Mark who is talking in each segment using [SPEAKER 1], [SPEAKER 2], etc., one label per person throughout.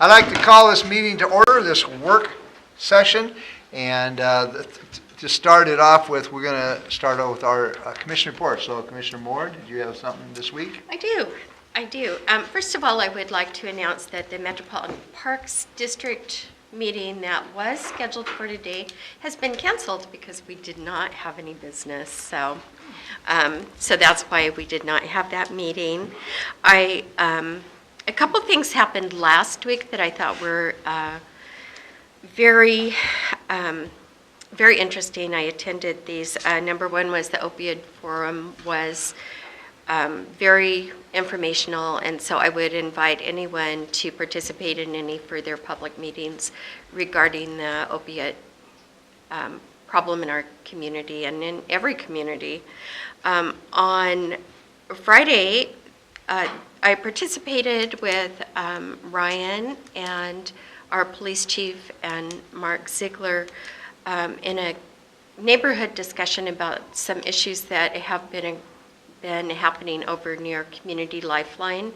[SPEAKER 1] I'd like to call this meeting to order, this work session, and to start it off with, we're going to start out with our commission report. So, Commissioner Moore, did you have something this week?
[SPEAKER 2] I do. First of all, I would like to announce that the Metropolitan Parks District meeting that was scheduled for today has been canceled because we did not have any business. So that's why we did not have that meeting. A couple things happened last week that I thought were very interesting. I attended these. Number one was the opioid forum was very informational, and so I would invite anyone to participate in any further public meetings regarding the opiate problem in our community and in every community. On Friday, I participated with Ryan and our police chief and Mark Ziegler in a neighborhood discussion about some issues that have been happening over near Community Lifeline.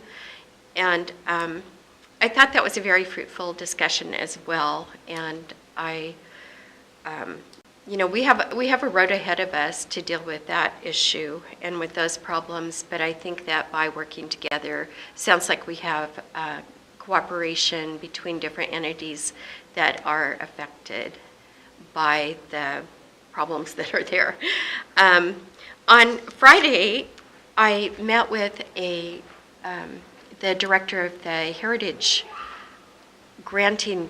[SPEAKER 2] And I thought that was a very fruitful discussion as well. And we have a road ahead of us to deal with that issue and with those problems, but I think that by working together, sounds like we have cooperation between different entities that are affected by the problems that are there. On Friday, I met with the director of the Heritage Granting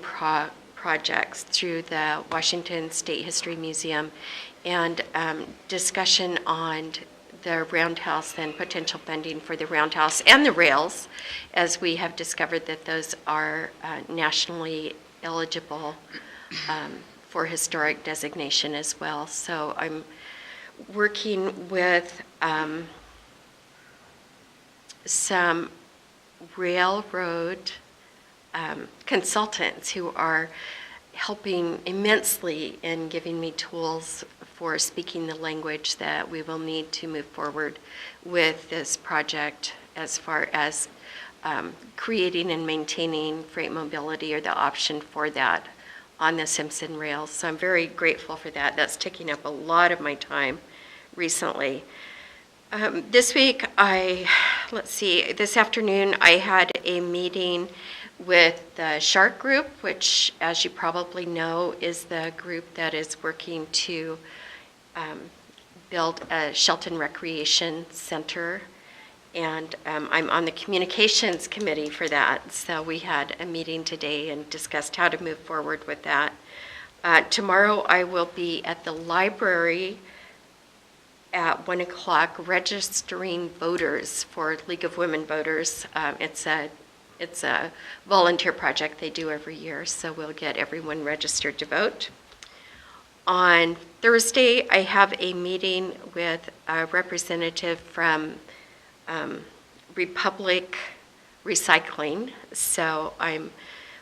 [SPEAKER 2] projects through the Washington State History Museum, and discussion on the Roundhouse and potential funding for the Roundhouse and the rails, as we have discovered that those are nationally eligible for historic designation as well. So I'm working with some railroad consultants who are helping immensely in giving me tools for speaking the language that we will need to move forward with this project as far as creating and maintaining freight mobility or the option for that on the Simpson rails. So I'm very grateful for that. That's taking up a lot of my time recently. This week, this afternoon I had a meeting with the Shark Group, which, as you probably know, is the group that is working to build a Shelton Recreation Center. And I'm on the communications committee for that. So we had a meeting today and discussed how to move forward with that. Tomorrow I will be at the library at 1 o'clock registering voters for League of Women Voters. It's a volunteer project they do every year, so we'll get everyone registered to vote. On Thursday, I have a meeting with a representative from Republic Recycling, so I'm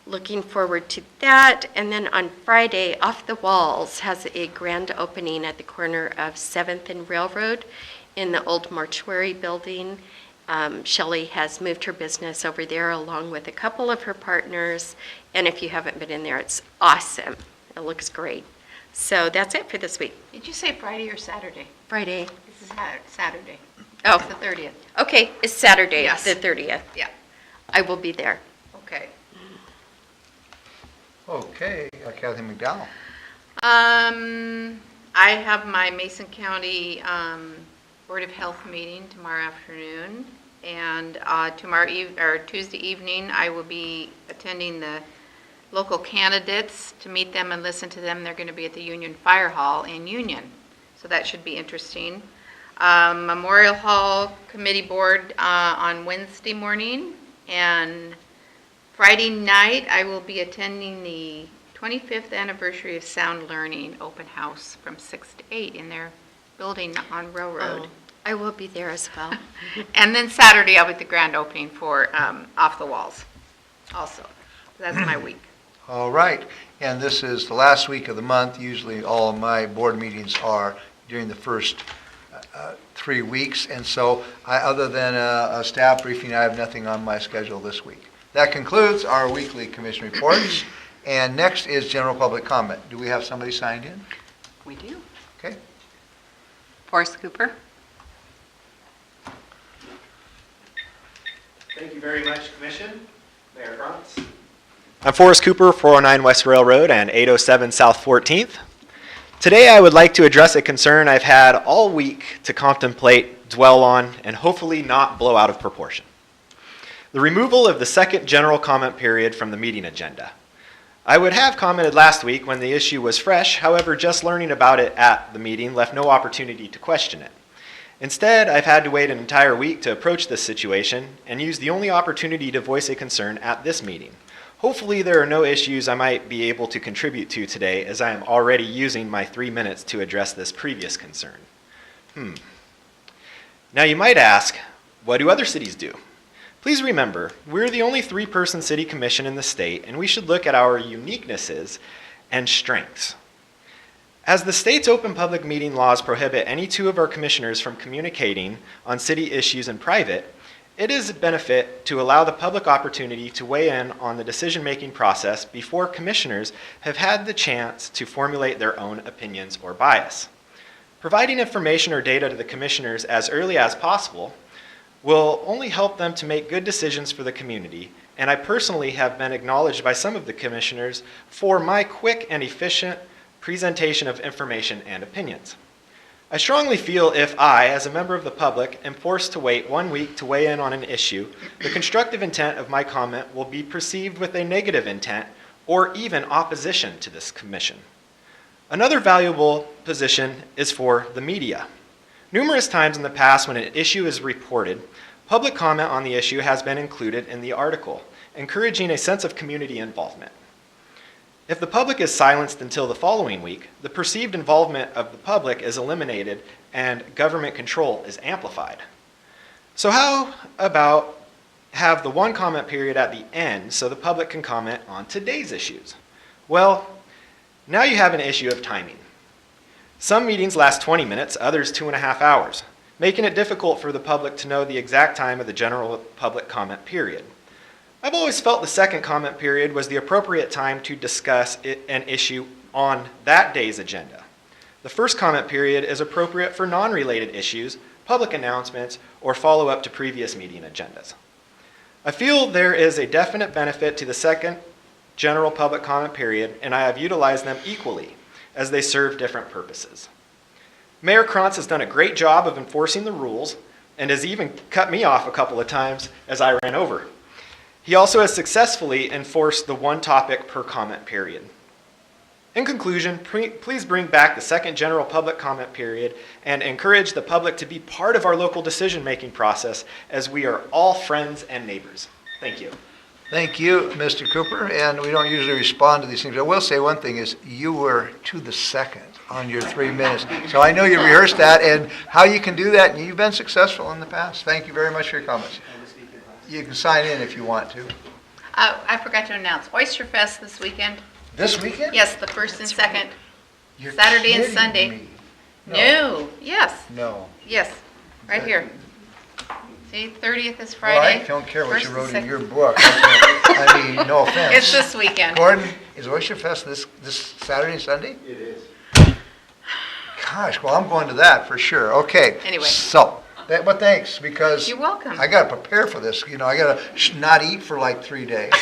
[SPEAKER 2] looking forward to that. And then on Friday, Off the Walls has a grand opening at the corner of 7th and Railroad in the old mortuary building. Shelley has moved her business over there along with a couple of her partners, and if you haven't been in there, it's awesome. It looks great. So that's it for this week.
[SPEAKER 3] Did you say Friday or Saturday?
[SPEAKER 2] Friday.
[SPEAKER 3] This is Saturday.
[SPEAKER 2] Oh.
[SPEAKER 3] It's the 30th.
[SPEAKER 2] Okay, it's Saturday,
[SPEAKER 3] Yes.
[SPEAKER 2] the 30th.
[SPEAKER 3] Yeah.
[SPEAKER 2] I will be there.
[SPEAKER 3] Okay.
[SPEAKER 1] Okay, Kathy McDowell.
[SPEAKER 3] I have my Mason County Board of Health meeting tomorrow afternoon, and Tuesday evening I will be attending the local candidates to meet them and listen to them. They're going to be at the Union Fire Hall in Union, so that should be interesting. Memorial Hall Committee Board on Wednesday morning, and Friday night I will be attending the 25th anniversary of Sound Learning open house from 6 to 8 in their building on Railroad.
[SPEAKER 2] Oh, I will be there as well.
[SPEAKER 3] And then Saturday I'll be at the grand opening for Off the Walls also. That's my week.
[SPEAKER 1] All right, and this is the last week of the month. Usually all of my board meetings are during the first 3 weeks, and so other than a staff briefing, I have nothing on my schedule this week. That concludes our weekly commission reports. And next is general public comment. Do we have somebody signed in?
[SPEAKER 4] We do.
[SPEAKER 1] Okay.
[SPEAKER 4] Forrest Cooper.
[SPEAKER 5] Thank you very much, Commission. Mayor Krantz. I'm Forrest Cooper, 409 West Railroad and 807 South 14th. Today I would like to address a concern I've had all week to contemplate, dwell on, and hopefully not blow out of proportion. The removal of the second general comment period from the meeting agenda. I would have commented last week when the issue was fresh, however, just learning about it at the meeting left no opportunity to question it. Instead, I've had to wait an entire week to approach this situation and use the only opportunity to voice a concern at this meeting. Hopefully there are no issues I might be able to contribute to today, as I am already using my 3 minutes to address this previous concern. Now you might ask, what do other cities do? Please remember, we're the only 3-person city commission in the state, and we should look at our uniquenesses and strengths. As the state's open public meeting laws prohibit any 2 of our commissioners from communicating on city issues in private, it is a benefit to allow the public opportunity to weigh in on the decision-making process before commissioners have had the chance to formulate their own opinions or bias. Providing information or data to the commissioners as early as possible will only help them to make good decisions for the community, and I personally have been acknowledged by some of the commissioners for my quick and efficient presentation of information and opinions. I strongly feel if I, as a member of the public, am forced to wait 1 week to weigh in on an issue, the constructive intent of my comment will be perceived with a negative intent or even opposition to this commission. Another valuable position is for the media. Numerous times in the past when an issue is reported, public comment on the issue has been included in the article, encouraging a sense of community involvement. If the public is silenced until the following week, the perceived involvement of the public is eliminated and government control is amplified. So how about have the 1 comment period at the end so the public can comment on today's issues? Well, now you have an issue of timing. Some meetings last 20 minutes, others 2.5 hours, making it difficult for the public to know the exact time of the general public comment period. I've always felt the second comment period was the appropriate time to discuss an issue on that day's agenda. The first comment period is appropriate for non-related issues, public announcements, or follow-up to previous meeting agendas. I feel there is a definite benefit to the second general public comment period, and I have utilized them equally as they serve different purposes. Mayor Krantz has done a great job of enforcing the rules and has even cut me off a couple of times as I ran over. He also has successfully enforced the 1 topic per comment period. In conclusion, please bring back the second general public comment period and encourage the public to be part of our local decision-making process, as we are all friends and neighbors. Thank you.
[SPEAKER 1] Thank you, Mr. Cooper, and we don't usually respond to these things. I will say one thing is you were to the second on your 3 minutes. So I know you rehearsed that and how you can do that, and you've been successful in the past. Thank you very much for your comments. You can sign in if you want to.
[SPEAKER 3] I forgot to announce Oyster Fest this weekend.
[SPEAKER 1] This weekend?
[SPEAKER 3] Yes, the 1st and 2nd.
[SPEAKER 1] You're
[SPEAKER 3] Saturday and
[SPEAKER 1] kidding
[SPEAKER 3] Sunday.
[SPEAKER 1] me.
[SPEAKER 3] No. Yes.
[SPEAKER 1] No.
[SPEAKER 3] Yes. Right here. See, 30th is
[SPEAKER 1] Well, I
[SPEAKER 3] Friday.
[SPEAKER 1] don't care what
[SPEAKER 3] 1st
[SPEAKER 1] you
[SPEAKER 3] and
[SPEAKER 1] wrote in
[SPEAKER 3] 2nd.
[SPEAKER 1] your book. I mean, no offense.
[SPEAKER 3] It's this weekend.
[SPEAKER 1] Gordon, is Oyster Fest this Saturday and Sunday?
[SPEAKER 5] It is.
[SPEAKER 1] Gosh, well, I'm going to that for sure. Okay.
[SPEAKER 3] Anyway.
[SPEAKER 1] So, but thanks, because
[SPEAKER 3] You're welcome.
[SPEAKER 1] I got to prepare for this. You know, I got to not eat for like 3 days.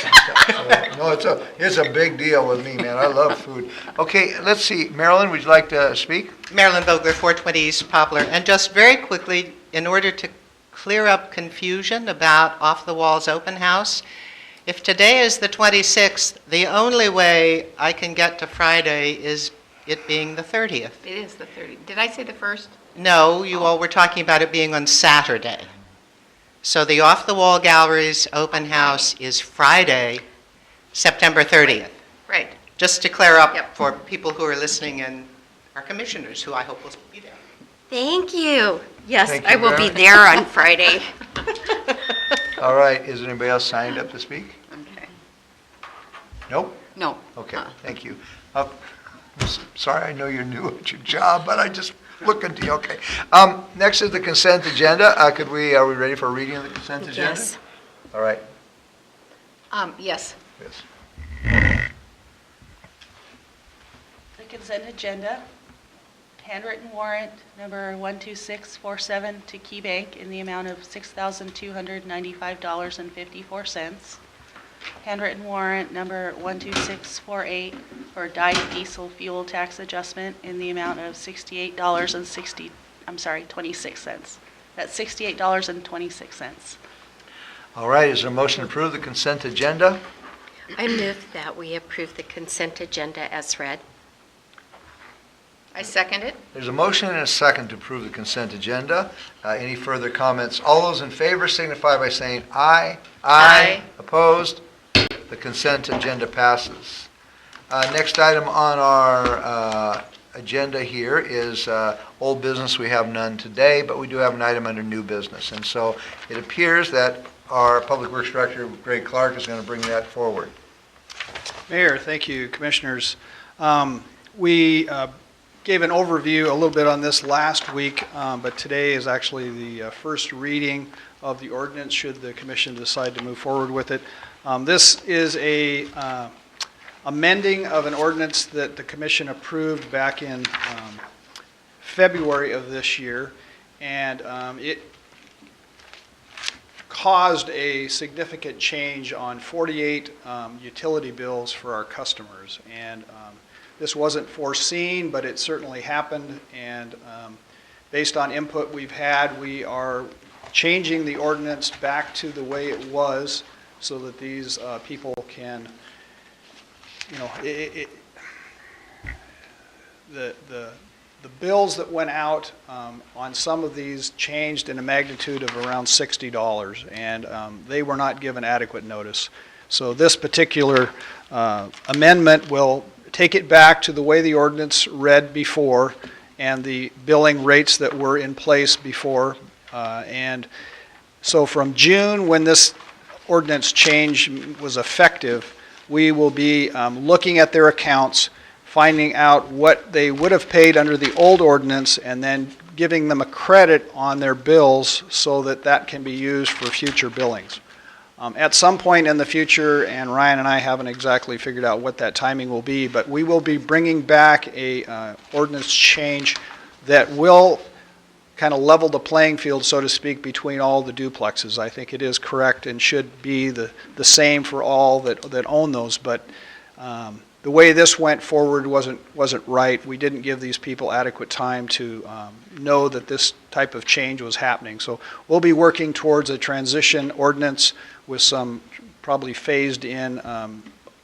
[SPEAKER 1] No, it's a big deal with me, man. I love food. Okay, let's see. Marilyn, would you like to speak?
[SPEAKER 6] Marilyn Vogler, 420 East Poplar. And just very quickly, in order to clear up confusion about Off the Walls Open House, if today is the 26th, the only way I can get to Friday is it being the 30th.
[SPEAKER 3] It is the 30th. Did I say the 1st?
[SPEAKER 6] No, you all were talking about it being on Saturday. So the Off the Wall Gallery's open house is Friday, September 30th.
[SPEAKER 3] Right.
[SPEAKER 6] Just to clear up
[SPEAKER 3] Yep.
[SPEAKER 6] for people who are listening and our commissioners, who I hope will be there.
[SPEAKER 2] Thank you. Yes,
[SPEAKER 1] Thank
[SPEAKER 2] I
[SPEAKER 1] you
[SPEAKER 2] will be
[SPEAKER 1] very-
[SPEAKER 2] there on Friday.
[SPEAKER 1] All right, is anybody else signed up to speak?
[SPEAKER 4] Okay.
[SPEAKER 1] Nope?
[SPEAKER 4] No.
[SPEAKER 1] Okay, thank you. Sorry, I know you're new at your job, but I just looking to you, okay. Next is the consent agenda. Are we ready for a reading of the consent agenda?
[SPEAKER 2] Yes.
[SPEAKER 1] All right.
[SPEAKER 3] Yes.
[SPEAKER 1] Yes.
[SPEAKER 7] The consent agenda, handwritten warrant number 12647 to Key Bank in the amount of $6,295.54. Handwritten warrant number 12648 for dyed diesel fuel tax adjustment in the amount of $26.26. That's $68.26.
[SPEAKER 1] All right, is there a motion to approve the consent agenda?
[SPEAKER 2] I move that we approve the consent agenda as read.
[SPEAKER 3] I second it.
[SPEAKER 1] There's a motion and a second to approve the consent agenda. Any further comments? All those in favor signify by saying aye.
[SPEAKER 3] Aye.
[SPEAKER 1] Opposed? The consent agenda passes. Next item on our agenda here is old business. We have none today, but we do have an item under new business. And so it appears that our Public Works Director, Greg Clark, is going to bring that forward.
[SPEAKER 8] Mayor, thank you, Commissioners. We gave an overview a little bit on this last week, but today is actually the first reading of the ordinance should the Commission decide to move forward with it. This is a amending of an ordinance that the Commission approved back in February of this year, and it caused a significant change on 48 utility bills for our customers. And this wasn't foreseen, but it certainly happened, and based on input we've had, we are changing the ordinance back to the way it was so that these people can, you know, the bills that went out on some of these changed in a magnitude of around $60, and they were not given adequate notice. So this particular amendment will take it back to the way the ordinance read before and the billing rates that were in place before. And so from June, when this ordinance change was effective, we will be looking at their accounts, finding out what they would have paid under the old ordinance, and then giving them a credit on their bills so that that can be used for future billings. At some point in the future, and Ryan and I haven't exactly figured out what that timing will be, but we will be bringing back a ordinance change that will kind of level the playing field, so to speak, between all the duplexes. I think it is correct and should be the same for all that own those, but the way this went forward wasn't right. We didn't give these people adequate time to know that this type of change was happening. So we'll be working towards a transition ordinance with some probably phased in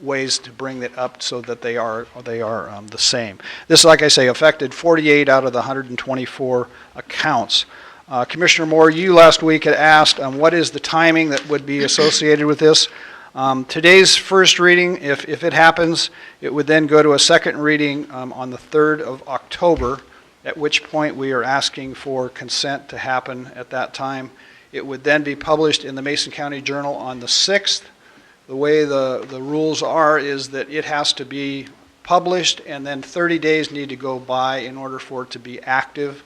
[SPEAKER 8] ways to bring it up so that they are the same. This, like I say, affected 48 out of the 124 accounts. Commissioner Moore, you last week had asked what is the timing that would be associated with this. Today's first reading, if it happens, it would then go to a second reading on the 3rd of October, at which point we are asking for consent to happen at that time. It would then be published in the Mason County Journal on the 6th. The way the rules are is that it has to be published and then 30 days need to go by in order for it to be active.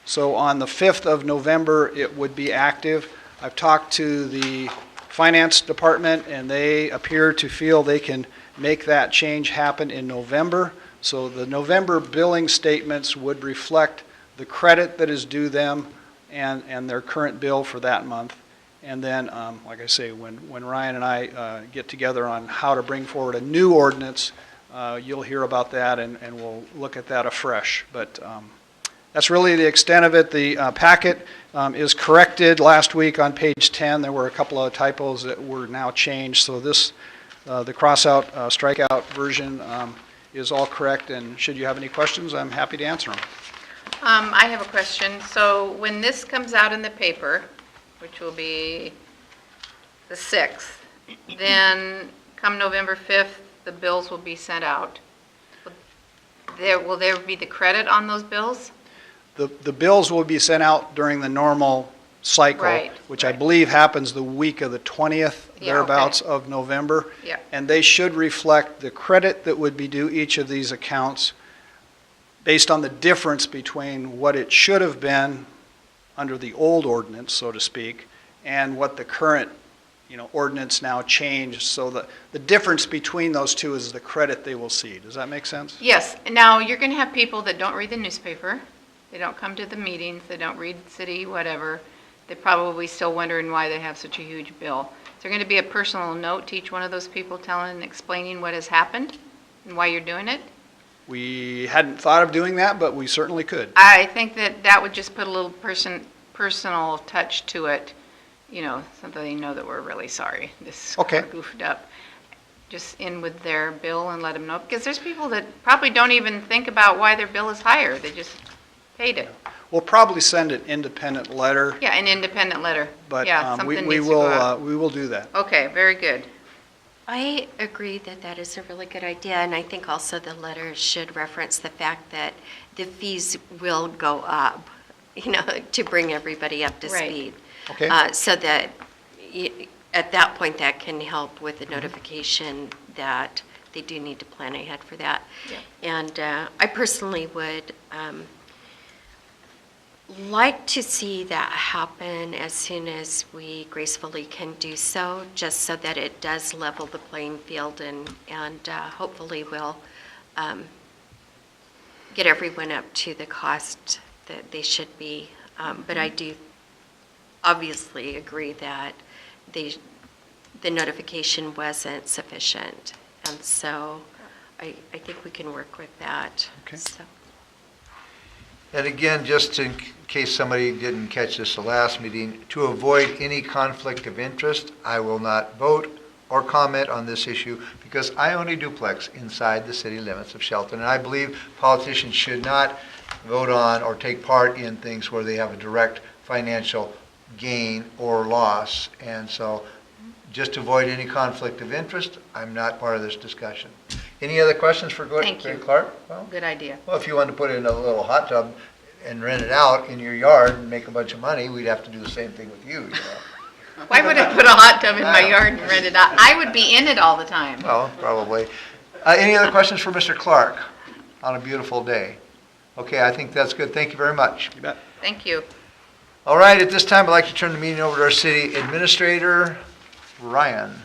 [SPEAKER 8] So on the 5th of November, it would be active. I've talked to the Finance Department, and they appear to feel they can make that change happen in November. So the November billing statements would reflect the credit that is due them and their current bill for that month. And then, like I say, when Ryan and I get together on how to bring forward a new ordinance, you'll hear about that, and we'll look at that afresh. But that's really the extent of it. The packet is corrected last week on page 10. There were a couple of typos that were now changed. So this, the cross-out, strikeout version is all correct. And should you have any questions, I'm happy to answer them.
[SPEAKER 3] I have a question. So when this comes out in the paper, which will be the 6th, then come November 5th, the bills will be sent out. Will there be the credit on those bills?
[SPEAKER 8] The bills will be sent out during the normal cycle,
[SPEAKER 3] Right,
[SPEAKER 8] which I
[SPEAKER 3] right.
[SPEAKER 8] believe happens the week of the 20th,
[SPEAKER 3] Yeah,
[SPEAKER 8] thereabouts,
[SPEAKER 3] okay.
[SPEAKER 8] of November.
[SPEAKER 3] Yeah.
[SPEAKER 8] And they should reflect the credit that would be due each of these accounts based on the difference between what it should have been under the old ordinance, so to speak, and what the current ordinance now changed, so the difference between those two is the credit they will see. Does that make sense?
[SPEAKER 3] Yes, now you're going to have people that don't read the newspaper, they don't come to the meetings, they don't read city, whatever. They're probably still wondering why they have such a huge bill. Is there going to be a personal note to each one of those people explaining what has happened and why you're doing it?
[SPEAKER 8] We hadn't thought of doing that, but we certainly could.
[SPEAKER 3] I think that would just put a little personal touch to it, so they know that we're really sorry. This
[SPEAKER 8] Okay.
[SPEAKER 3] goofed up. Just in with their bill and let them know, because there's people that probably don't even think about why their bill is higher. They just paid it.
[SPEAKER 8] We'll probably send an independent letter,
[SPEAKER 3] Yeah, an independent letter.
[SPEAKER 8] but
[SPEAKER 3] Yeah,
[SPEAKER 8] we
[SPEAKER 3] something
[SPEAKER 8] we
[SPEAKER 3] needs to go out.
[SPEAKER 8] will we will do that.
[SPEAKER 3] Okay, very good.
[SPEAKER 2] I agree that that is a really good idea, and I think also the letter should reference the fact that the fees will go up, to bring everybody up to
[SPEAKER 3] Right.
[SPEAKER 2] speed.
[SPEAKER 8] Okay.
[SPEAKER 2] So that at that point, that can help with the notification that they do need to plan ahead for that.
[SPEAKER 3] Yeah.
[SPEAKER 2] And I personally would like to see that happen as soon as we gracefully can do so, just so that it does level the playing field and hopefully will get everyone up to the cost that they should be. But I do obviously agree that the notification wasn't sufficient. And so I think we can work with that.
[SPEAKER 8] Okay.
[SPEAKER 2] So.
[SPEAKER 1] And again, just in case somebody didn't catch this the last meeting, to avoid any conflict of interest, I will not vote or comment on this issue because I own a duplex inside the city limits of Shelton. And I believe politicians should not vote on or take part in things where they have a direct financial gain or loss. And so just to avoid any conflict of interest, I'm not part of this discussion. Any other questions for Greg
[SPEAKER 3] Thank you.
[SPEAKER 1] Clark? Well,
[SPEAKER 3] Good idea.
[SPEAKER 1] if you wanted to put it in a little hot tub and rent it out in your yard and make a bunch of money, we'd have to do the same thing with you.
[SPEAKER 3] Why would I put a hot tub in my yard and rent it out? I would be in it all the time.
[SPEAKER 1] Well, probably. Any other questions for Mr. Clark on a beautiful day? Okay, I think that's good. Thank you very much.
[SPEAKER 8] You bet.
[SPEAKER 3] Thank you.
[SPEAKER 1] All right, at this time, I'd like to turn the meeting over to our city administrator, Ryan.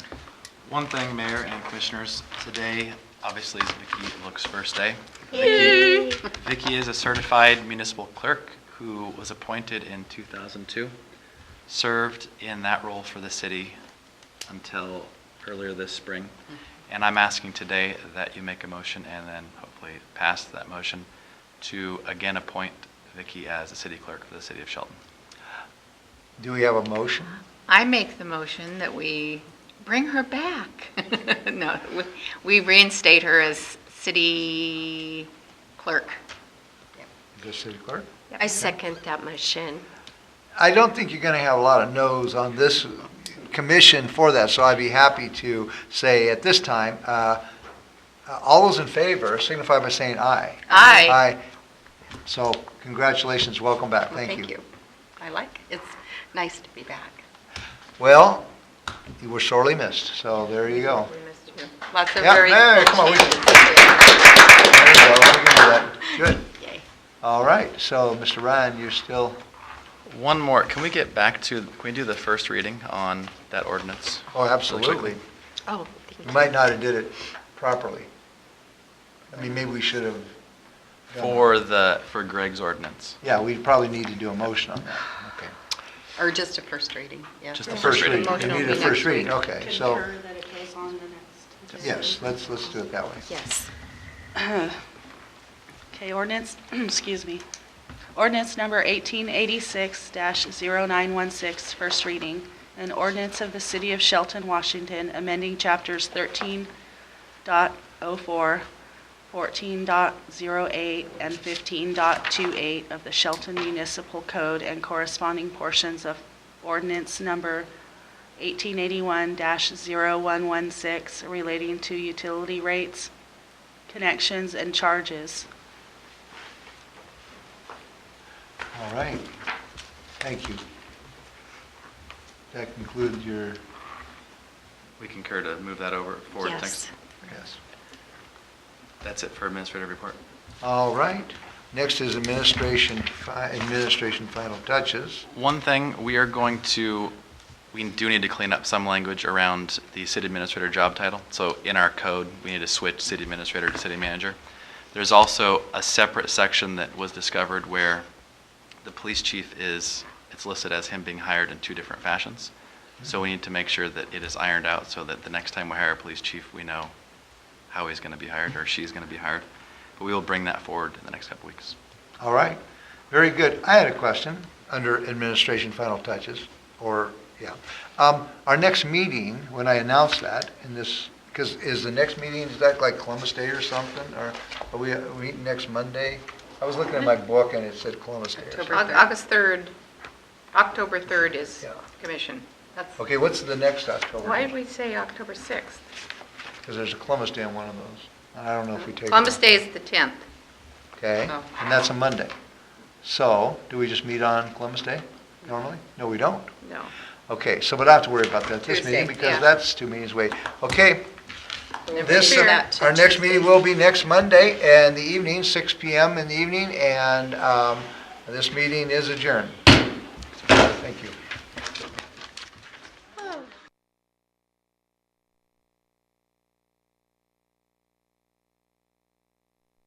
[SPEAKER 9] One thing, Mayor and Commissioners, today obviously is Vicki Look's first day. Vicki is a certified municipal clerk who was appointed in 2002, served in that role for the city until earlier this spring. And I'm asking today that you make a motion and then hopefully pass that motion to again appoint Vicki as the city clerk for the city of Shelton.
[SPEAKER 1] Do we have a motion?
[SPEAKER 3] I make the motion that we bring her back. No, we reinstate her as city clerk.
[SPEAKER 1] The city clerk?
[SPEAKER 2] I second that motion.
[SPEAKER 1] I don't think you're going to have a lot of no's on this commission for that, so I'd be happy to say at this time, all those in favor signify by saying aye.
[SPEAKER 3] Aye.
[SPEAKER 1] Aye. So congratulations, welcome back, thank you.
[SPEAKER 4] I like it. It's nice to be back.
[SPEAKER 1] Well, you were sorely missed, so there you go.
[SPEAKER 3] We missed you.
[SPEAKER 4] Lots of
[SPEAKER 1] Yeah,
[SPEAKER 4] very
[SPEAKER 1] hey,
[SPEAKER 4] cool
[SPEAKER 1] come on, we
[SPEAKER 4] changes.
[SPEAKER 1] There you go, we can do that. Good.
[SPEAKER 4] Yay.
[SPEAKER 1] All right, so Mr. Ryan, you're still,
[SPEAKER 9] One more, can we get back to, can we do the first reading on that ordinance?
[SPEAKER 1] oh, absolutely.
[SPEAKER 2] Oh, thank
[SPEAKER 1] You
[SPEAKER 2] you.
[SPEAKER 1] might not have did it properly. I mean, maybe we should have. done
[SPEAKER 9] For Greg's ordinance.
[SPEAKER 1] Yeah, we probably need to do a motion on that. Okay.
[SPEAKER 4] Or just a first reading, yeah.
[SPEAKER 9] Just the
[SPEAKER 1] First
[SPEAKER 9] first
[SPEAKER 1] reading,
[SPEAKER 9] reading.
[SPEAKER 3] Motion
[SPEAKER 1] you
[SPEAKER 3] will
[SPEAKER 1] need a
[SPEAKER 3] be
[SPEAKER 1] first
[SPEAKER 3] next
[SPEAKER 1] reading,
[SPEAKER 3] week.
[SPEAKER 1] okay, so,
[SPEAKER 7] Concur that it goes on the next.
[SPEAKER 1] yes, let's do it that way.
[SPEAKER 2] Yes.
[SPEAKER 7] Okay, ordinance, excuse me. Ordinance number 1886-0916, first reading. An ordinance of the City of Shelton, Washington, amending chapters 13.04, 14.08, and 15.28 of the Shelton Municipal Code and corresponding portions of ordinance number 1881-0116 relating to utility rates, connections, and charges.
[SPEAKER 1] All right, thank you. That concludes your,
[SPEAKER 9] We concur to move that over forward.
[SPEAKER 2] Yes.
[SPEAKER 9] Thanks.
[SPEAKER 1] yes.
[SPEAKER 9] That's it for administrative report.
[SPEAKER 1] All right, next is administration final touches.
[SPEAKER 9] One thing, we we do need to clean up some language around the city administrator job title. So in our code, we need to switch city administrator to city manager. There's also a separate section that was discovered where the police chief it's listed as him being hired in two different fashions. So we need to make sure that it is ironed out so that the next time we hire a police chief, we know how he's going to be hired or she's going to be hired. But we will bring that forward in the next couple weeks.
[SPEAKER 1] All right, very good. I had a question under administration final touches, our next meeting, when I announce that in this, because is the next meeting, is that like Columbus Day or something? Or are we meeting next Monday? I was looking at my book and it said Columbus Day. Or something.
[SPEAKER 3] October 3rd is
[SPEAKER 1] Yeah.
[SPEAKER 3] commission. That's,
[SPEAKER 1] Okay, what's the next October?
[SPEAKER 3] why did we say October 6th?
[SPEAKER 1] Because there's a Columbus Day on one of those. I don't know if we take it.
[SPEAKER 3] Columbus Day is the 10th.
[SPEAKER 1] Okay,
[SPEAKER 3] Oh.
[SPEAKER 1] and that's a Monday. So, do we just meet on Columbus Day normally? No, we don't.
[SPEAKER 3] No.
[SPEAKER 1] Okay, so we don't have to worry about that this
[SPEAKER 4] Tuesday,
[SPEAKER 1] meeting because
[SPEAKER 3] yeah.
[SPEAKER 1] that's 2 meetings away. Okay,
[SPEAKER 4] Never
[SPEAKER 1] this,
[SPEAKER 4] do that till
[SPEAKER 1] our next
[SPEAKER 4] Tuesday.
[SPEAKER 1] meeting will be next Monday and the evening, 6 PM in the evening, and this meeting is adjourned. Thank you.